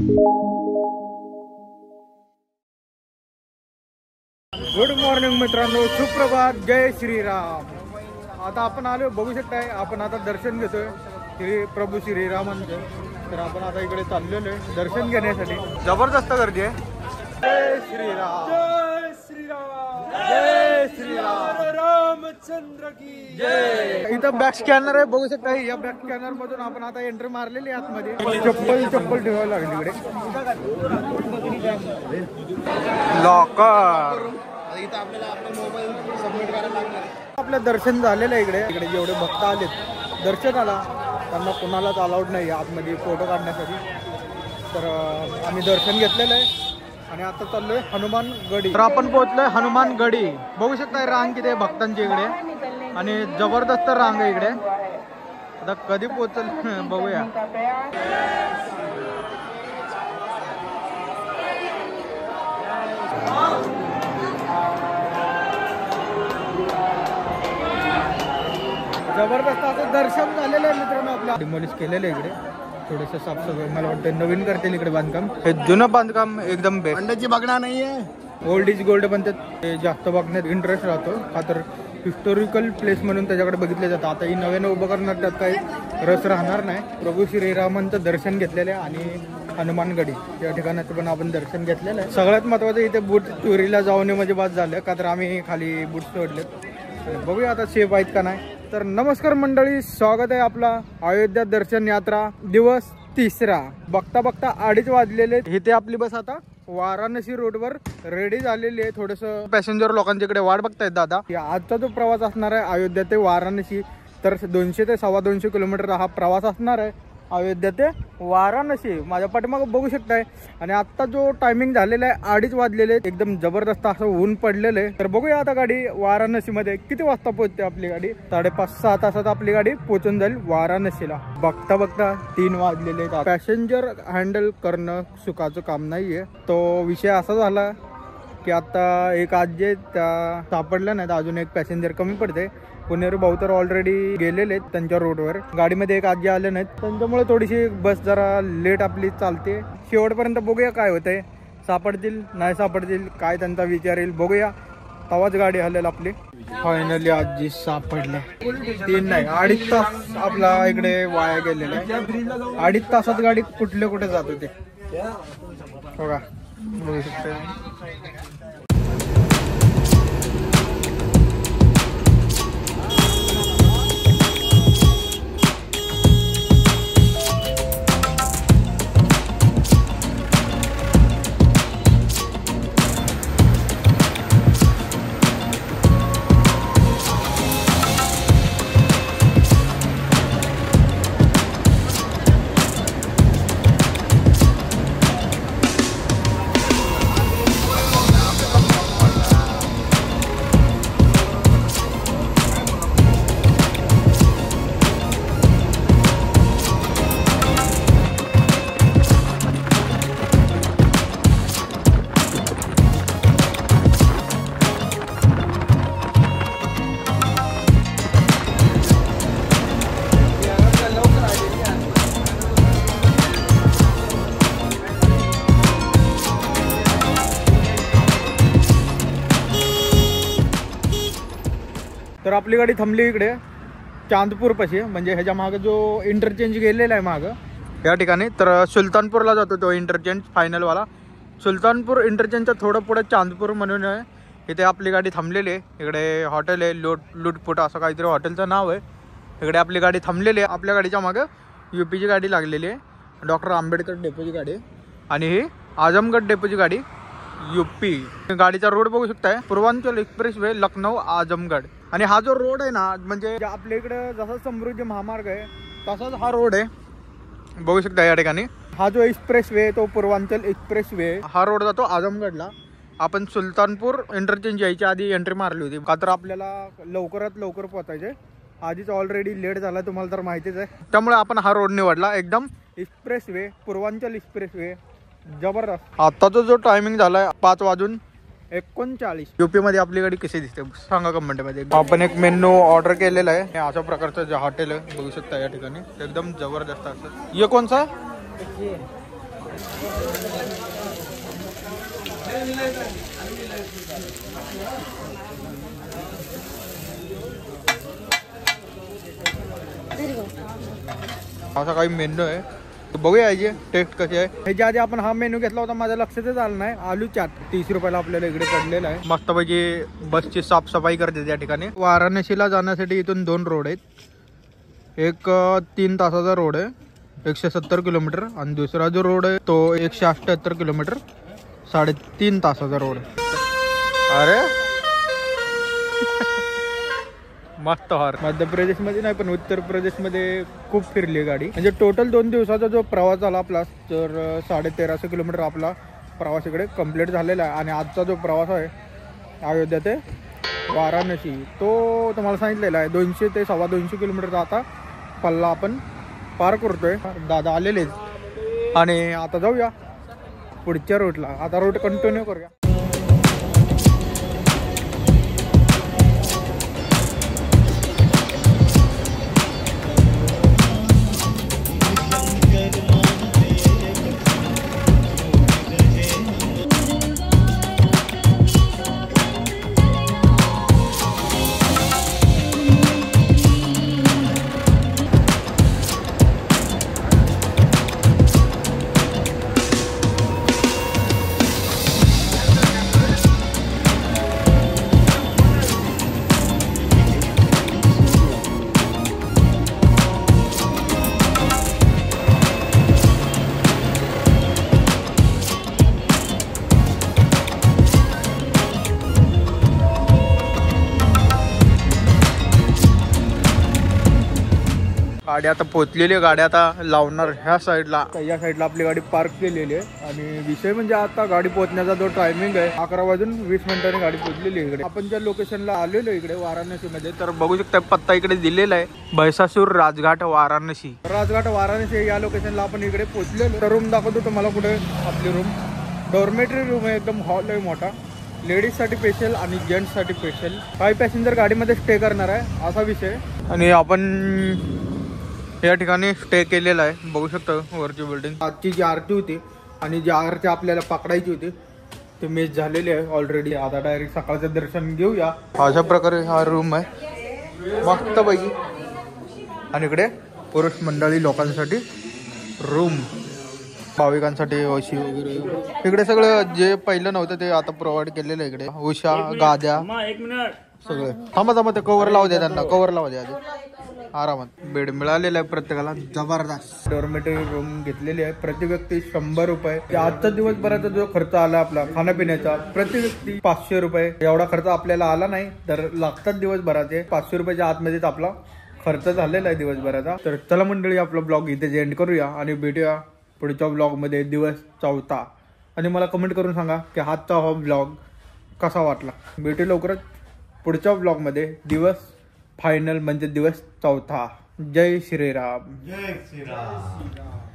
Good morning मित्रांनो, सुप्रभात, जय श्रीराम। आता आपण आलो, बघू शकताय आपण आता दर्शन घेतोय श्री प्रभू श्रीरामांचं। तर आपण आता इकडे चाललेलो आहे दर्शन घेण्यासाठी। जबरदस्त गर्दी आहे। जय श्रीराम, जय श्रीराम, जय श्रीराम, रामचंद्र की जय। इथं बॅक स्कॅनर आहे, बघू शकताय। या बॅक स्कॅनर मधून आपण आता एंट्री मारलेली आहे आतमध्ये। चप्पल ठेवायला लागली इकडे। लॉकर इथं आपल्याला आपला मोबाईल सबमिट करायला लागणार। आपलं दर्शन झालेलं आहे इकडे जेवढे भक्त आलेत दर्शनाला त्यांना कोणालाच अलाउड नाही आतमध्ये फोटो काढण्यासाठी। तर आम्ही दर्शन घेतलेलं आहे आणि आता चाललोय हनुमान गडी। तर आपण पोहोचलोय हनुमान गडी। बघू शकता रांग किती आहे भक्तांची इकडे आणि जबरदस्त रांग आहे इकडे। आता कधी पोहोचल बघूया। जबरदस्त असं दर्शन झालेलं आहे मित्रांनो। आपल्या डिमोलिश केलेलं आहे इकडे, थोडंसं साफसफाई मला वाटतं नवीन करतील इकडे बांधकाम। हे जुनं बांधकाम एकदम बेस्ट। अंड्याची बघणार नाहीये, ओल्ड इज गोल्ड बनतात। ते जास्त बघण्यात इंटरेस्ट राहतो का तर हिस्टोरिकल प्लेस म्हणून त्याच्याकडे बघितले जातं। आता ही नव्यानं उभं करणार त्यात काही रस राहणार नाही। प्रभू श्रीरामांचं दर्शन घेतलेलं आहे आणि हनुमानगडी या ठिकाणाचं पण आपण दर्शन घेतलेलं आहे। सगळ्यात महत्त्वाचं इथे बूट चोरीला जाऊन म्हणजे बाद झालं का तर आम्ही खाली बूट सोडलेत। बघूया आता सेफ आहेत का नाही। तर नमस्कार मंडळी, स्वागत आहे आपला अयोध्या दर्शन यात्रा दिवस 3रा। बघता बघता 2:30 वाजलेले। इथे आपली बस आता वाराणसी रोडवर रेडी झालेली आहे। थोडंसं पॅसेंजर लोकांच्याकडे वाट बघतायत दादा। आजचा जो प्रवास असणार आहे अयोध्या ते वाराणसी, तर 200 ते 225 किलोमीटर हा प्रवास असणार आहे अयोध्या ते वाराणसी। माझ्या पाठीमागं बघू शकताय आणि आत्ता जो टायमिंग झालेला आहे 2:30 वाजलेले। एकदम जबरदस्त असं ऊन पडलेलं आहे। तर बघूया आता गाडी वाराणसी मध्ये किती वाजता पोहोचते आपली गाडी। 5.5-6 तासात आपली गाडी पोहोचून जाईल वाराणसीला। बघता बघता 3 वाजलेले। पॅसेंजर हँडल करणं सुखाचं काम नाहीये। तो विषय असा झाला की आता एक आजी त्या सापडल्या नाहीत, अजून एक पॅसेंजर कमी पडते। पुणेर भाऊ तर ऑलरेडी गेलेले आहेत त्यांच्या रोडवर। गाडीमध्ये एक आजी आले नाहीत, त्यांच्यामुळे थोडीशी बस जरा लेट आपली चालते। शेवटपर्यंत बघूया काय होतंय, सापडतील नाही सापडतील काय त्यांचा विचार येईल बघूया, तेव्हाच गाडी हलेल आपली। फायनली आजी सापडल्या। 3 नाही 2.5 तास आपला इकडे वाया गेलेला आहे। 2.5 तासात गाडी कुठे जात होते बघा, बघू शकता। तर आपली गाडी थांबली इकडे चांदपूर पाशी, म्हणजे ह्याच्या मागे जो इंटरचेंज गेलेला आहे मागं या ठिकाणी। तर सुलतानपूरला जातो तो इंटरचेंज फायनलवाला। सुलतानपूर इंटरचेंजच्या थोडं पुढे चांदपूर म्हणून आहे, इथे आपली गाडी थांबलेली आहे। इकडे हॉटेल आहे, लूटपूट असं काहीतरी हॉटेलचं नाव आहे। इकडे आपली गाडी थांबलेली आहे। आपल्या गाडीच्या मागं UPची गाडी लागलेली आहे, डॉक्टर आंबेडकर डेपोची गाडी, आणि ही आजमगड डेपोची गाडी UP। गाडीचा रोड बघू शकताय, पूर्वांचल एक्सप्रेस वे लखनौ आजमगड। आणि हा जो रोड आहे ना, म्हणजे आपल्या इकडे जसा समृद्धी महामार्ग आहे तसाच हा रोड आहे, बघू शकता या ठिकाणी। हा जो एक्सप्रेस वे तो पूर्वांचल एक्सप्रेस वे, हा रोड जातो आजमगडला। आपण सुलतानपूर इंटरचेंज यायच्या आधी एंट्री मारली होती का तर आपल्याला लवकरात लवकर पोहोचायचे। आधीच ऑलरेडी लेट झाला तुम्हाला तर माहितीच आहे, त्यामुळे आपण हा रोड निवडला। एकदम express way, Purvanchal express way, जबरदस्त। आताचा जो टायमिंग झालाय 5:39। UP मध्ये आपली गाडी कशी दिसते सांगा कमेंट मध्ये। आपण एक मेन्यू ऑर्डर केलेला आहे, हे अशा प्रकारचं जे हॉटेल आहे बघू शकता या ठिकाणी, एकदम जबरदस्त असतं। ये कौन सा असा काही मेन्यू आहे, बघूया याची टेस्ट कशी आहे. ह्याच्या आधी आपण हा मेन्यू घेतला होता, माझ्या लक्षातच आलं नाही. आलू चाट 30 रुपयाला आपल्याला इकडे पडलेला आहे. मस्तपैकी बसची साफसफाई करते त्या ठिकाणी. वाराणसीला जाण्यासाठी इथून 2 रोड आहेत. एक 3 तासाचा रोड आहे 170 किलोमीटर, आणि दुसरा जो रोड आहे तो 178 किलोमीटर 3.5 तासाचा रोड आहे. अरे मस्त हार. मध्य प्रदेशमध्ये नाही पण उत्तर प्रदेशमध्ये खूप फिरली गाडी. म्हणजे टोटल 2 दिवसाचा जो प्रवास झाला आपला, तर 1350 किलोमीटर आपला प्रवास इकडे कंप्लीट झालेला आहे. आणि आजचा जो प्रवास आहे अयोध्या ते वाराणसी, तो तुम्हाला सांगितलेला आहे 200 ते 250 किलोमीटरचा आता पल्ला आपण पार करतोय. दादा आलेलेच, आणि आता जाऊया पुढच्या रूटला. आता रूट कंटिन्यू करूया. गाडी आता पोचलेली आहे. गाडी आता लावणार ह्या साईडला, या साईडला आपली गाडी पार्क केलेली आहे. आणि विषय म्हणजे आता गाडी पोहोचण्याचा जो टायमिंग आहे 11:20 गाडी पोहोचलेली आहे इकडे. आपण ज्या लोकेशनला आलेलो इकडे वाराणसीमध्ये, तर बघू शकता पत्ता इकडे दिलेला आहे, भैसासूर राजघाट वाराणसी. राजघाट वाराणसी या लोकेशनला आपण इकडे पोहोचलेलो. तर रूम दाखवतो तुम्हाला कुठे आपली रूम. डॉर्मेटरी रूम आहे, एकदम हॉल आहे मोठा, लेडीजसाठी स्पेशल आणि जेंट्ससाठी स्पेशल. काही पॅसेंजर गाडीमध्ये स्टे करणार आहे असा विषय. आणि आपण या ठिकाणी स्टे केलेला आहे. बघू शकता वरची बिल्डिंग. आजची जी आरती होती आणि जी आरती आपल्याला पकडायची होती ते मिस झालेली आहे ऑलरेडी. आता डायरेक्ट सकाळचं दर्शन घेऊया. अशा प्रकारे हा रूम आहे मस्त पैकी. आणि इकडे पुरुष मंडळी लोकांसाठी रूम, भाविकांसाठी ओशी वगैरे. इकडे सगळं जे पहिलं नव्हतं ते आता प्रोव्हाइड केलेलं आहे. इकडे उषा, गाद्या सगळे. थांबा ते कवर लावू द्या, त्यांना कवर लावू द्या आधी. आरामात बेड मिळालेला आहे प्रत्येकाला. जबरदस्त डॉर्मेटरी रूम घेतलेली आहे. प्रति व्यक्ती 100 रुपये. आजचा दिवसभराचा जो खर्च आला आपला खाण्यापिण्याचा, प्रति व्यक्ती 500 रुपये. एवढा खर्च आपल्याला आला नाही, तर लागतात दिवसभराचे 500 रुपयाच्या आतमध्येच आपला खर्च झालेला आहे दिवसभराचा. तर चला मंडळी, आपला ब्लॉग इथे एंड करूया आणि भेटूया पुढच्या ब्लॉगमध्ये दिवस 4था. आणि मला कमेंट करून सांगा की आजचा हा ब्लॉग कसा वाटला. भेटू लवकरच पुढच्या ब्लॉगमध्ये, दिवस फायनल म्हणजे दिवस 4था. जय श्रीराम. जय श्रीराम.